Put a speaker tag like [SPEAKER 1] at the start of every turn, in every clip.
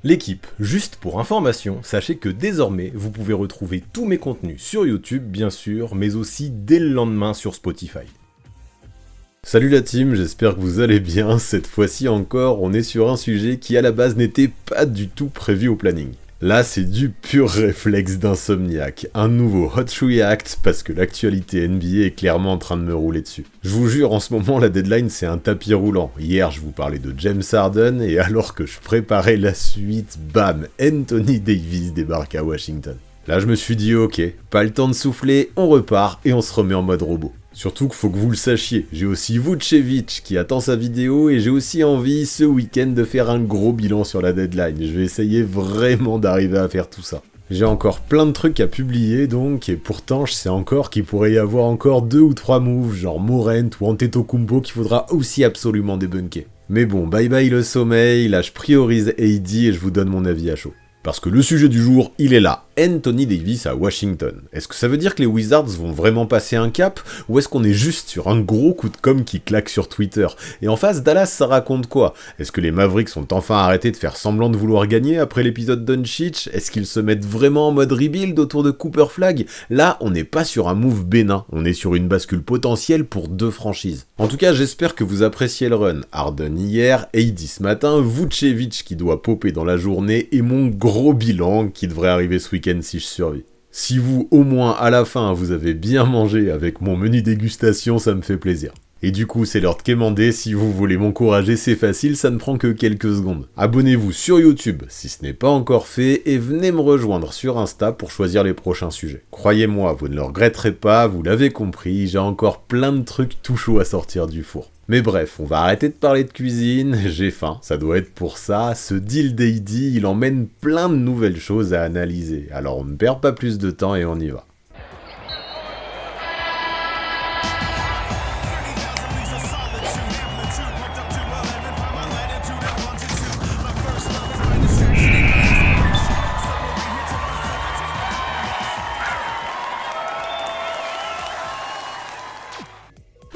[SPEAKER 1] L'équipe, juste pour information, sachez que désormais, vous pouvez retrouver tous mes contenus sur YouTube, bien sûr, mais aussi dès le lendemain sur Spotify. Salut la team, j'espère que vous allez bien. Cette fois-ci encore, on est sur un sujet qui à la base n'était pas du tout prévu au planning. Là, c'est du pur réflexe d'insomniaque, un nouveau Hot React parce que l'actualité NBA est clairement en train de me rouler dessus. Je vous jure, en ce moment, la deadline c'est un tapis roulant. Hier, je vous parlais de James Harden et alors que je préparais la suite, bam, Anthony Davis débarque à Washington. Là, je me suis dit ok, pas le temps de souffler, on repart et on se remet en mode robot. Surtout qu'il faut que vous le sachiez, j'ai aussi Vucevic qui attend sa vidéo et j'ai aussi envie ce week-end de faire un gros bilan sur la deadline. Je vais essayer vraiment d'arriver à faire tout ça. J'ai encore plein de trucs à publier donc, et pourtant je sais encore qu'il pourrait y avoir encore 2 ou 3 moves, genre Morant ou Antetokounmpo qu'il faudra aussi absolument débunker. Mais bon, bye bye le sommeil, là je priorise AD et je vous donne mon avis à chaud. Parce que le sujet du jour, il est là, Anthony Davis à Washington. Est-ce que ça veut dire que les Wizards vont vraiment passer un cap, ou est-ce qu'on est juste sur un gros coup de com' qui claque sur Twitter? Et en face, Dallas, ça raconte quoi? Est-ce que les Mavericks ont enfin arrêté de faire semblant de vouloir gagner après l'épisode Doncic? Est-ce qu'ils se mettent vraiment en mode rebuild autour de Cooper Flag? Là, on n'est pas sur un move bénin, on est sur une bascule potentielle pour 2 franchises. En tout cas, j'espère que vous appréciez le run. Harden hier, AD ce matin, Vucevic qui doit popper dans la journée, et mon gros bilan qui devrait arriver ce week-end si je survis. Si vous, au moins à la fin, vous avez bien mangé avec mon menu dégustation, ça me fait plaisir. Et du coup, c'est l'heure de quémander, si vous voulez m'encourager, c'est facile, ça ne prend que quelques secondes. Abonnez-vous sur YouTube si ce n'est pas encore fait, et venez me rejoindre sur Insta pour choisir les prochains sujets. Croyez-moi, vous ne le regretterez pas, vous l'avez compris, j'ai encore plein de trucs tout chauds à sortir du four. Mais bref, on va arrêter de parler de cuisine, j'ai faim, ça doit être pour ça, ce deal d'AD, il emmène plein de nouvelles choses à analyser, alors on ne perd pas plus de temps et on y va.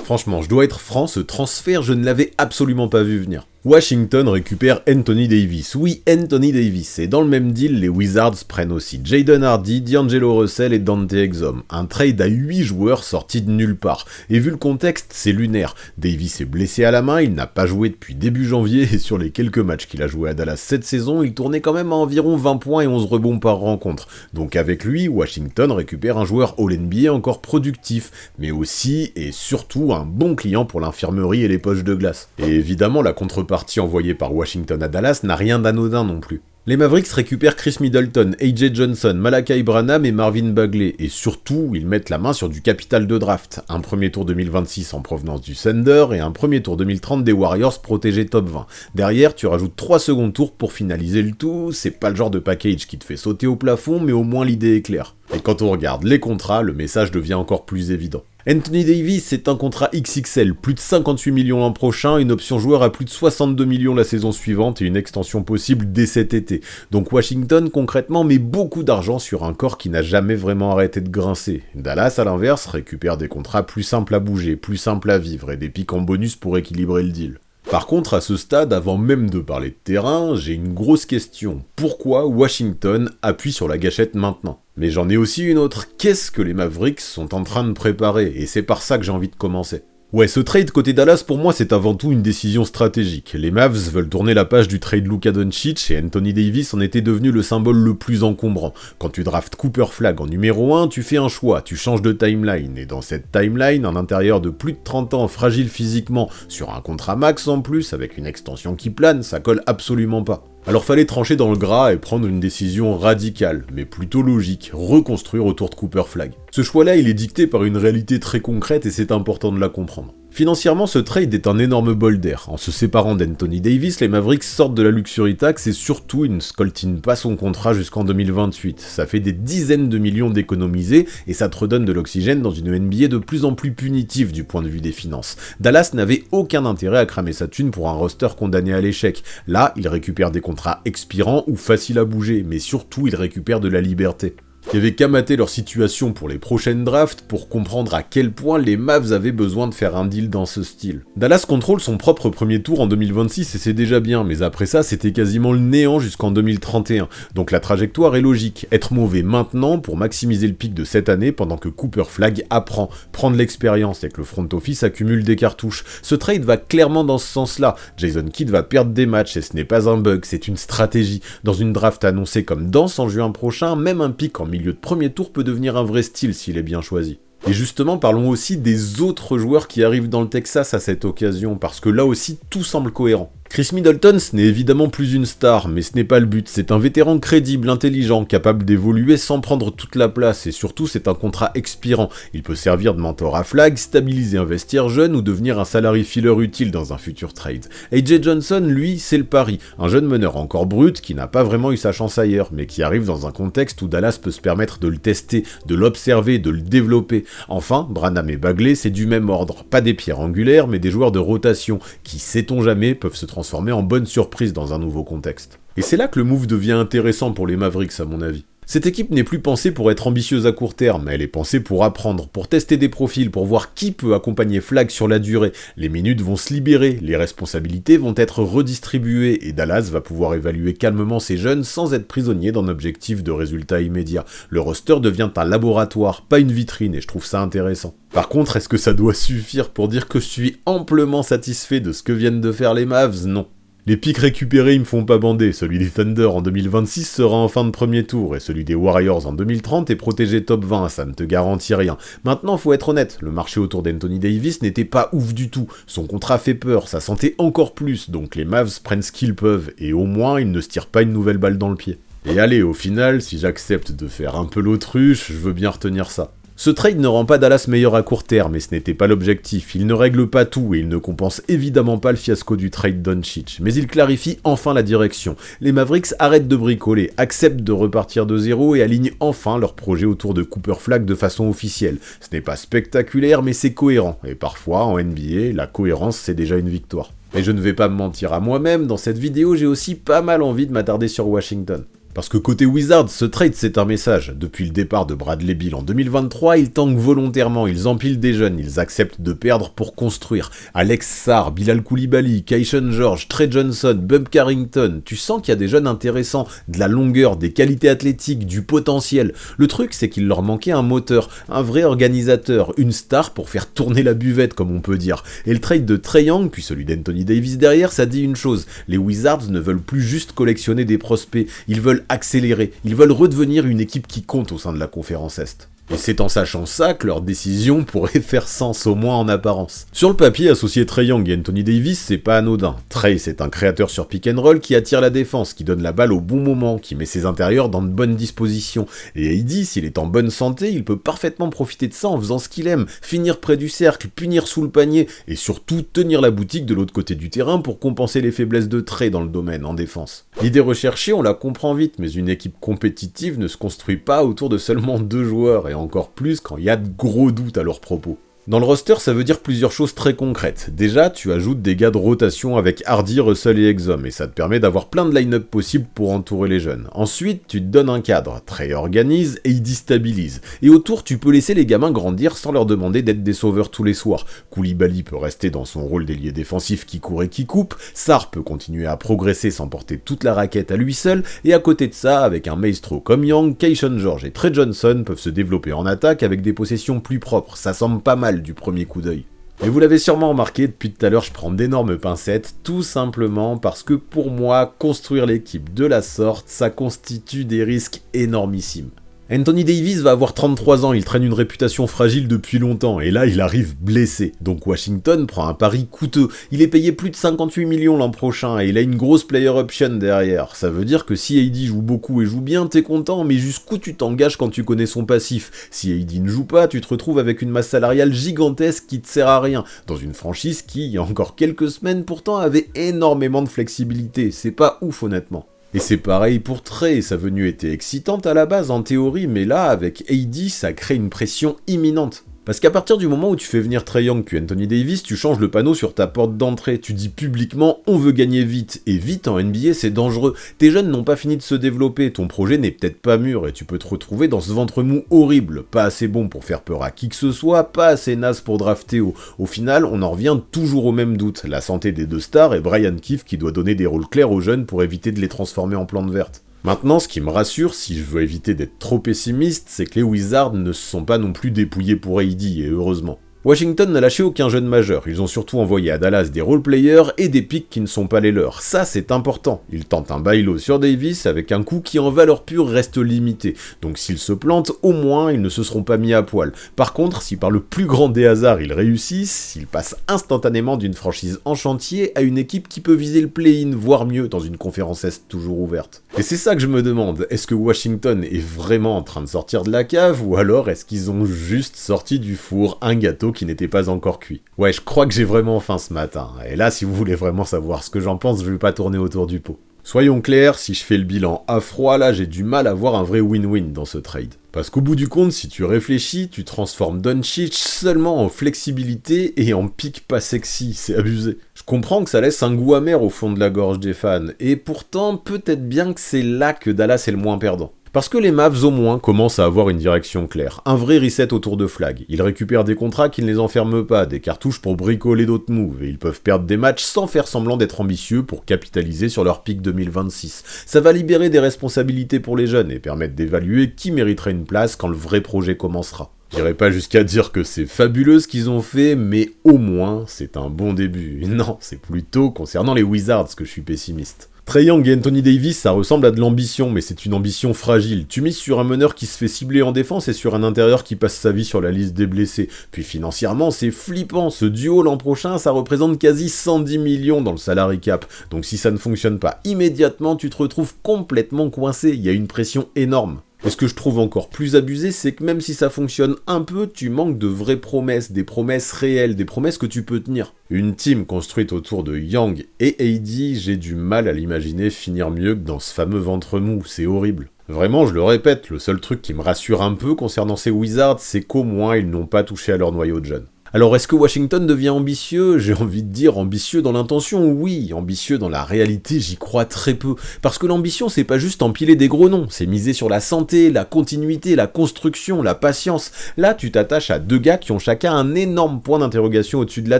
[SPEAKER 1] Franchement, je dois être franc, ce transfert, je ne l'avais absolument pas vu venir. Washington récupère Anthony Davis. Oui, Anthony Davis. Et dans le même deal, les Wizards prennent aussi Jaden Hardy, D'Angelo Russell et Dante Exum. Un trade à 8 joueurs sortis de nulle part. Et vu le contexte, c'est lunaire. Davis est blessé à la main, il n'a pas joué depuis début janvier, et sur les quelques matchs qu'il a joué à Dallas cette saison, il tournait quand même à environ 20 points et 11 rebonds par rencontre. Donc avec lui, Washington récupère un joueur All-NBA encore productif, mais aussi et surtout un bon client pour l'infirmerie et les poches de glace. Et évidemment, la contrepartie envoyée par Washington à Dallas n'a rien d'anodin non plus. Les Mavericks récupèrent Chris Middleton, AJ Johnson, Malachi Branham et Marvin Bagley, et surtout, ils mettent la main sur du capital de draft, un premier tour 2026 en provenance du Thunder et un premier tour 2030 des Warriors protégés top 20. Derrière, tu rajoutes 3 secondes tours pour finaliser le tout, c'est pas le genre de package qui te fait sauter au plafond, mais au moins l'idée est claire. Et quand on regarde les contrats, le message devient encore plus évident. Anthony Davis, c'est un contrat XXL, plus de 58 millions l'an prochain, une option joueur à plus de 62 millions la saison suivante et une extension possible dès cet été. Donc Washington, concrètement, met beaucoup d'argent sur un corps qui n'a jamais vraiment arrêté de grincer. Dallas, à l'inverse, récupère des contrats plus simples à bouger, plus simples à vivre et des pics en bonus pour équilibrer le deal. Par contre, à ce stade, avant même de parler de terrain, j'ai une grosse question. Pourquoi Washington appuie sur la gâchette maintenant? Mais j'en ai aussi une autre. Qu'est-ce que les Mavericks sont en train de préparer? Et c'est par ça que j'ai envie de commencer. Ouais, ce trade côté Dallas, pour moi, c'est avant tout une décision stratégique. Les Mavs veulent tourner la page du trade Luka Doncic et Anthony Davis en était devenu le symbole le plus encombrant. Quand tu draftes Cooper Flag en numéro 1, tu fais un choix, tu changes de timeline. Et dans cette timeline, un intérieur de plus de 30 ans, fragile physiquement, sur un contrat max en plus, avec une extension qui plane, ça colle absolument pas. Alors fallait trancher dans le gras et prendre une décision radicale, mais plutôt logique, reconstruire autour de Cooper Flag. Ce choix-là, il est dicté par une réalité très concrète et c'est important de la comprendre. Financièrement, ce trade est un énorme bol d'air. En se séparant d'Anthony Davis, les Mavericks sortent de la luxury tax et surtout, ils ne scoltinent pas son contrat jusqu'en 2028. Ça fait des dizaines de millions d'économisés et ça te redonne de l'oxygène dans une NBA de plus en plus punitive du point de vue des finances. Dallas n'avait aucun intérêt à cramer sa thune pour un roster condamné à l'échec. Là, il récupère des contrats expirants ou faciles à bouger, mais surtout, il récupère de la liberté. Il y avait qu'à mater leur situation pour les prochaines drafts pour comprendre à quel point les Mavs avaient besoin de faire un deal dans ce style. Dallas contrôle son propre premier tour en 2026 et c'est déjà bien, mais après ça c'était quasiment le néant jusqu'en 2031, donc la trajectoire est logique, être mauvais maintenant pour maximiser le pic de cette année pendant que Cooper Flagg apprend, prend de l'expérience et que le front office accumule des cartouches. Ce trade va clairement dans ce sens-là, Jason Kidd va perdre des matchs et ce n'est pas un bug, c'est une stratégie. Dans une draft annoncée comme dense en juin prochain, même un pic en milieu de premier tour peut devenir un vrai style s'il est bien choisi. Et justement, parlons aussi des autres joueurs qui arrivent dans le Texas à cette occasion, parce que là aussi, tout semble cohérent. Chris Middleton, ce n'est évidemment plus une star, mais ce n'est pas le but, c'est un vétéran crédible, intelligent, capable d'évoluer sans prendre toute la place, et surtout c'est un contrat expirant. Il peut servir de mentor à Flagg, stabiliser un vestiaire jeune ou devenir un salary filler utile dans un futur trade. AJ Johnson, lui, c'est le pari, un jeune meneur encore brut qui n'a pas vraiment eu sa chance ailleurs, mais qui arrive dans un contexte où Dallas peut se permettre de le tester, de l'observer, de le développer. Enfin, Branham et Bagley, c'est du même ordre, pas des pierres angulaires, mais des joueurs de rotation, qui, sait-on jamais, peuvent se transformer en bonne surprise dans un nouveau contexte. Et c'est là que le move devient intéressant pour les Mavericks à mon avis. Cette équipe n'est plus pensée pour être ambitieuse à court terme, mais elle est pensée pour apprendre, pour tester des profils, pour voir qui peut accompagner Flagg sur la durée. Les minutes vont se libérer, les responsabilités vont être redistribuées, et Dallas va pouvoir évaluer calmement ses jeunes sans être prisonnier d'un objectif de résultat immédiat. Le roster devient un laboratoire, pas une vitrine, et je trouve ça intéressant. Par contre, est-ce que ça doit suffire pour dire que je suis amplement satisfait de ce que viennent de faire les Mavs? Non. Les pics récupérés ils me font pas bander, celui des Thunder en 2026 sera en fin de premier tour, et celui des Warriors en 2030 est protégé top 20, ça ne te garantit rien. Maintenant faut être honnête, le marché autour d'Anthony Davis n'était pas ouf du tout, son contrat fait peur, sa santé encore plus, donc les Mavs prennent ce qu'ils peuvent, et au moins ils ne se tirent pas une nouvelle balle dans le pied. Et allez, au final, si j'accepte de faire un peu l'autruche, je veux bien retenir ça. Ce trade ne rend pas Dallas meilleur à court terme, mais ce n'était pas l'objectif. Il ne règle pas tout et il ne compense évidemment pas le fiasco du trade Doncic. Mais il clarifie enfin la direction. Les Mavericks arrêtent de bricoler, acceptent de repartir de zéro et alignent enfin leur projet autour de Cooper Flagg de façon officielle. Ce n'est pas spectaculaire, mais c'est cohérent. Et parfois, en NBA, la cohérence c'est déjà une victoire. Et je ne vais pas me mentir à moi-même, dans cette vidéo j'ai aussi pas mal envie de m'attarder sur Washington. Parce que côté Wizards, ce trade c'est un message. Depuis le départ de Bradley Beal en 2023, ils tankent volontairement, ils empilent des jeunes, ils acceptent de perdre pour construire. Alex Sarr, Bilal Coulibaly, Keyshawn George, Trey Johnson, Bub Carrington, tu sens qu'il y a des jeunes intéressants, de la longueur, des qualités athlétiques, du potentiel. Le truc c'est qu'il leur manquait un moteur, un vrai organisateur, une star pour faire tourner la buvette comme on peut dire. Et le trade de Trae Young, puis celui d'Anthony Davis derrière, ça dit une chose, les Wizards ne veulent plus juste collectionner des prospects, ils veulent accélérer, ils veulent redevenir une équipe qui compte au sein de la conférence Est. Et c'est en sachant ça que leur décision pourrait faire sens, au moins en apparence. Sur le papier, associer Trae Young et Anthony Davis, c'est pas anodin. Trae, c'est un créateur sur pick and roll qui attire la défense, qui donne la balle au bon moment, qui met ses intérieurs dans de bonnes dispositions. Et AD, s'il est en bonne santé, il peut parfaitement profiter de ça en faisant ce qu'il aime, finir près du cercle, punir sous le panier, et surtout tenir la boutique de l'autre côté du terrain pour compenser les faiblesses de Trae dans le domaine, en défense. L'idée recherchée, on la comprend vite, mais une équipe compétitive ne se construit pas autour de seulement 2 joueurs, et encore plus quand il y a de gros doutes à leur propos. Dans le roster, ça veut dire plusieurs choses très concrètes. Déjà, tu ajoutes des gars de rotation avec Hardy, Russell et Exum, et ça te permet d'avoir plein de line-up possibles pour entourer les jeunes. Ensuite, tu te donnes un cadre. Trae organise et il déstabilise. Et autour, tu peux laisser les gamins grandir sans leur demander d'être des sauveurs tous les soirs. Coulibaly peut rester dans son rôle d'ailier défensif qui court et qui coupe, Sarr peut continuer à progresser sans porter toute la raquette à lui seul, et à côté de ça, avec un maestro comme Young, Keyshawn George et Trey Johnson peuvent se développer en attaque avec des possessions plus propres. Ça semble pas mal du premier coup d'œil. Et vous l'avez sûrement remarqué, depuis tout à l'heure je prends d'énormes pincettes, tout simplement parce que pour moi, construire l'équipe de la sorte, ça constitue des risques énormissimes. Anthony Davis va avoir 33 ans, il traîne une réputation fragile depuis longtemps, et là il arrive blessé. Donc Washington prend un pari coûteux, il est payé plus de 58 millions l'an prochain, et il a une grosse player option derrière. Ça veut dire que si AD joue beaucoup et joue bien, t'es content, mais jusqu'où tu t'engages quand tu connais son passif? Si AD ne joue pas, tu te retrouves avec une masse salariale gigantesque qui te sert à rien, dans une franchise qui, il y a encore quelques semaines pourtant, avait énormément de flexibilité. C'est pas ouf honnêtement. Et c'est pareil pour Trae, sa venue était excitante à la base en théorie, mais là, avec AD, ça crée une pression imminente. Parce qu'à partir du moment où tu fais venir Trae Young puis Anthony Davis, tu changes le panneau sur ta porte d'entrée. Tu dis publiquement on veut gagner vite. Et vite en NBA c'est dangereux. Tes jeunes n'ont pas fini de se développer, ton projet n'est peut-être pas mûr et tu peux te retrouver dans ce ventre mou horrible. Pas assez bon pour faire peur à qui que ce soit, pas assez naze pour drafter haut. Au final, on en revient toujours au même doute. La santé des deux stars et Brian Keefe qui doit donner des rôles clairs aux jeunes pour éviter de les transformer en plantes vertes. Maintenant, ce qui me rassure, si je veux éviter d'être trop pessimiste, c'est que les Wizards ne se sont pas non plus dépouillés pour AD, et heureusement. Washington n'a lâché aucun jeune majeur, ils ont surtout envoyé à Dallas des role-players et des picks qui ne sont pas les leurs. Ça, c'est important. Ils tentent un bailo sur Davis avec un coût qui en valeur pure reste limité. Donc s'ils se plantent, au moins ils ne se seront pas mis à poil. Par contre, si par le plus grand des hasards ils réussissent, ils passent instantanément d'une franchise en chantier à une équipe qui peut viser le play-in, voire mieux, dans une conférence Est toujours ouverte. Et c'est ça que je me demande, est-ce que Washington est vraiment en train de sortir de la cave, ou alors est-ce qu'ils ont juste sorti du four un gâteau qui n'était pas encore cuit? Ouais, je crois que j'ai vraiment faim ce matin, et là si vous voulez vraiment savoir ce que j'en pense, je vais pas tourner autour du pot. Soyons clairs, si je fais le bilan à froid, là j'ai du mal à voir un vrai win-win dans ce trade. Parce qu'au bout du compte, si tu réfléchis, tu transformes Doncic seulement en flexibilité et en pick pas sexy, c'est abusé. Je comprends que ça laisse un goût amer au fond de la gorge des fans, et pourtant peut-être bien que c'est là que Dallas est le moins perdant. Parce que les Mavs au moins commencent à avoir une direction claire, un vrai reset autour de Flag. Ils récupèrent des contrats qui ne les enferment pas, des cartouches pour bricoler d'autres moves, et ils peuvent perdre des matchs sans faire semblant d'être ambitieux pour capitaliser sur leur pic 2026. Ça va libérer des responsabilités pour les jeunes et permettre d'évaluer qui mériterait une place quand le vrai projet commencera. J'irai pas jusqu'à dire que c'est fabuleux ce qu'ils ont fait, mais au moins c'est un bon début. Non, c'est plutôt concernant les Wizards que je suis pessimiste. Trae Young et Anthony Davis, ça ressemble à de l'ambition, mais c'est une ambition fragile. Tu mises sur un meneur qui se fait cibler en défense et sur un intérieur qui passe sa vie sur la liste des blessés. Puis financièrement, c'est flippant. Ce duo l'an prochain, ça représente quasi 110 millions dans le salary cap. Donc si ça ne fonctionne pas immédiatement, tu te retrouves complètement coincé. Il y a une pression énorme. Et ce que je trouve encore plus abusé, c'est que même si ça fonctionne un peu, tu manques de vraies promesses, des promesses réelles, des promesses que tu peux tenir. Une team construite autour de Young et AD, j'ai du mal à l'imaginer finir mieux que dans ce fameux ventre mou, c'est horrible. Vraiment, je le répète, le seul truc qui me rassure un peu concernant ces Wizards, c'est qu'au moins ils n'ont pas touché à leur noyau de jeunes. Alors est-ce que Washington devient ambitieux? J'ai envie de dire ambitieux dans l'intention, oui, ambitieux dans la réalité, j'y crois très peu. Parce que l'ambition, c'est pas juste empiler des gros noms, c'est miser sur la santé, la continuité, la construction, la patience. Là, tu t'attaches à deux gars qui ont chacun un énorme point d'interrogation au-dessus de la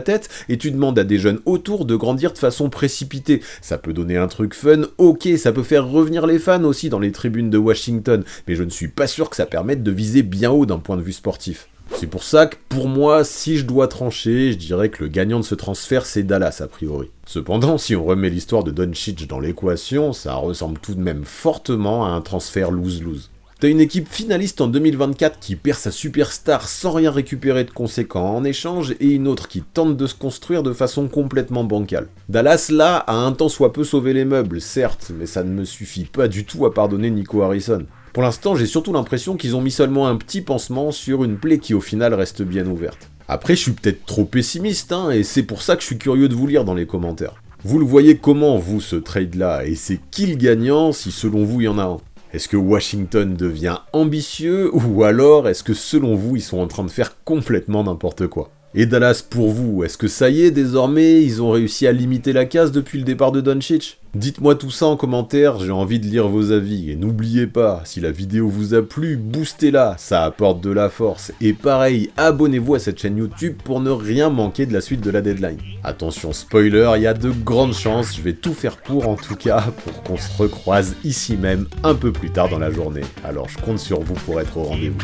[SPEAKER 1] tête, et tu demandes à des jeunes autour de grandir de façon précipitée. Ça peut donner un truc fun, ok, ça peut faire revenir les fans aussi dans les tribunes de Washington, mais je ne suis pas sûr que ça permette de viser bien haut d'un point de vue sportif. C'est pour ça que, pour moi, si je dois trancher, je dirais que le gagnant de ce transfert, c'est Dallas, a priori. Cependant, si on remet l'histoire de Doncic dans l'équation, ça ressemble tout de même fortement à un transfert lose-lose. T'as une équipe finaliste en 2024 qui perd sa superstar sans rien récupérer de conséquent en échange, et une autre qui tente de se construire de façon complètement bancale. Dallas, là, a un tant soit peu sauvé les meubles, certes, mais ça ne me suffit pas du tout à pardonner Nico Harrison. Pour l'instant, j'ai surtout l'impression qu'ils ont mis seulement un petit pansement sur une plaie qui au final reste bien ouverte. Après, je suis peut-être trop pessimiste, et c'est pour ça que je suis curieux de vous lire dans les commentaires. Vous le voyez comment, vous, ce trade-là, et c'est qui le gagnant, si selon vous il y en a un? Est-ce que Washington devient ambitieux, ou alors est-ce que selon vous, ils sont en train de faire complètement n'importe quoi? Et Dallas, pour vous, est-ce que ça y est, désormais, ils ont réussi à limiter la casse depuis le départ de Doncic? Dites-moi tout ça en commentaire, j'ai envie de lire vos avis. Et n'oubliez pas, si la vidéo vous a plu, boostez-la, ça apporte de la force. Et pareil, abonnez-vous à cette chaîne YouTube pour ne rien manquer de la suite de la deadline. Attention spoiler, il y a de grandes chances, je vais tout faire pour en tout cas, pour qu'on se recroise ici même un peu plus tard dans la journée. Alors je compte sur vous pour être au rendez-vous.